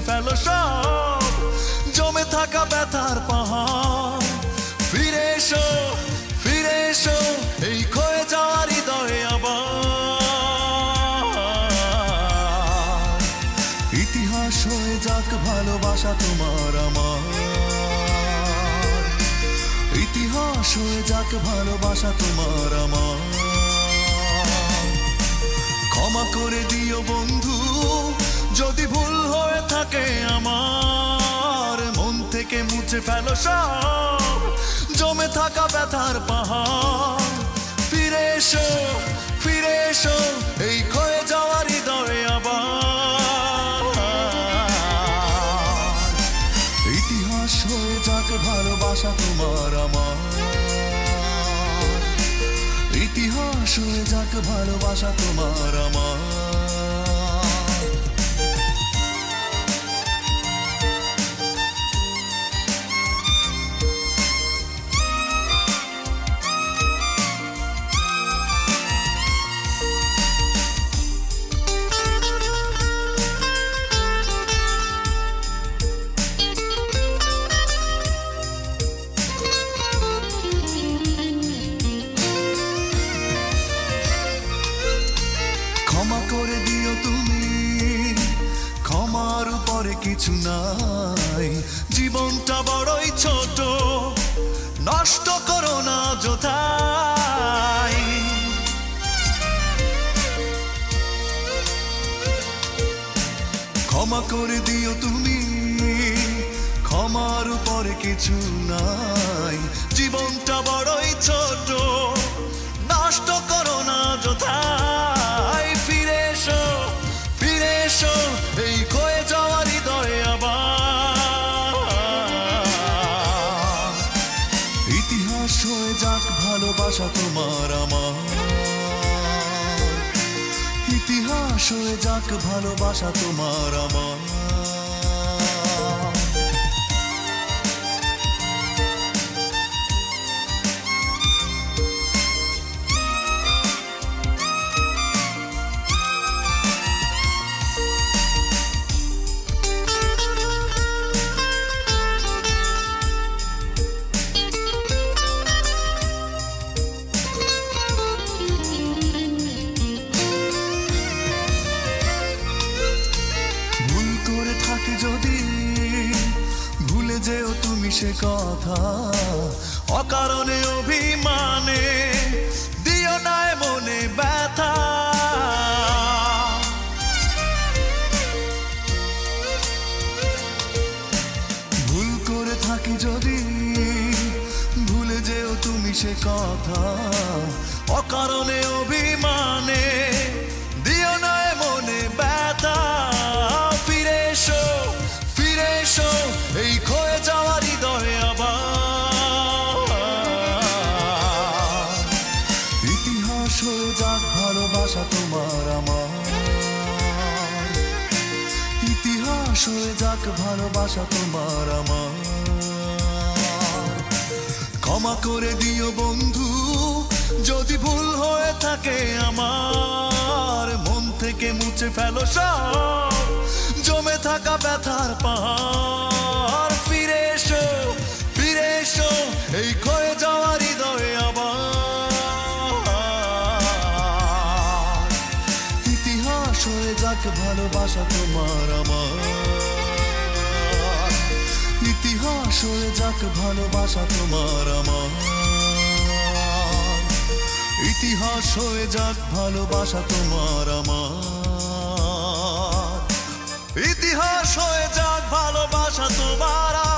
ফেলো সব জমে থাকা ব্যথার পাহাড়। ফিরে এসো, ফিরে এসো এই ক্ষয়ে যাওয়া হৃদয়ে আবার। ইতিহাস হয়ে যাক ভালোবাসা তোমার আমার, ইতিহাস হয়ে যাক ভালোবাসা তোমার আমার। ক্ষমা করে দিও বন্ধু যদি ভুল হয়ে থাকে আমার, মন থেকে মুছে ফেলো সব জমে থাকা ব্যথার পাহাড়। ফিরে এসো, ফিরে এসো এই ক্ষয়ে যাওয়া হৃদয়ে আবার। ইতিহাস হয়ে যাক ভালোবাসা তোমার আমার, ইতিহাস হয়ে যাক ভালোবাসা তোমার আমার। ক্ষমা করে দিও তুমি, ক্ষমার উপরে কিছু নাই, জীবনটা বড়ই ছোট নষ্ট করো না যথাই। ক্ষমা করে দিও তুমি, ক্ষমার উপরে কিছু নাই, জীবনটা বড়ই ছোট নষ্ট করো না যথাই। ফিরে এসো, ফিরে এসো এই ক্ষয়ে যাওয়া হৃদয়ে আবার। ইতিহাস হয়ে যাক ভালোবাসা তোমার আমার, ইতিহাস হয়ে যাক ভালোবাসা তোমার আমার। যদি ভুলে যেও তুমি সে কথা, অকারণে অভিমানে দিও না মনে ব্যথা। ভুল করে থাকি যদি ভুলে যেও তুমি সে কথা, অকারণে অভিমানে দিও না মনে ব্যথা। ফিরে এসো, ফিরে এসো এই ক্ষয়ে যাওয়া হৃদয়ে আবার। ইতিহাস হয়ে যাক ভালোবাসা তোমার আমার, ইতিহাস হয়ে যাক ভালোবাসা তোমার আমার। ক্ষমা করে দিও বন্ধু যদি ভুল হয়ে থাকে আমার, মন থেকে মুছে ফেলো সব জমে থাকা ব্যথার পাহাড়। ফিরে এসো, ফিরে এসো এই ক্ষয়ে যাওয়া হৃদয়ে আবার। ইতিহাস হয়ে যাক ভালোবাসা তোমার আমার, ইতিহাস হয়ে যাক ভালোবাসা তোমার আমার। ইতিহাস হয়ে যাক ভালোবাসা তোমার আমার, ইতিহাস হয়ে যাক ভালোবাসা তোমার।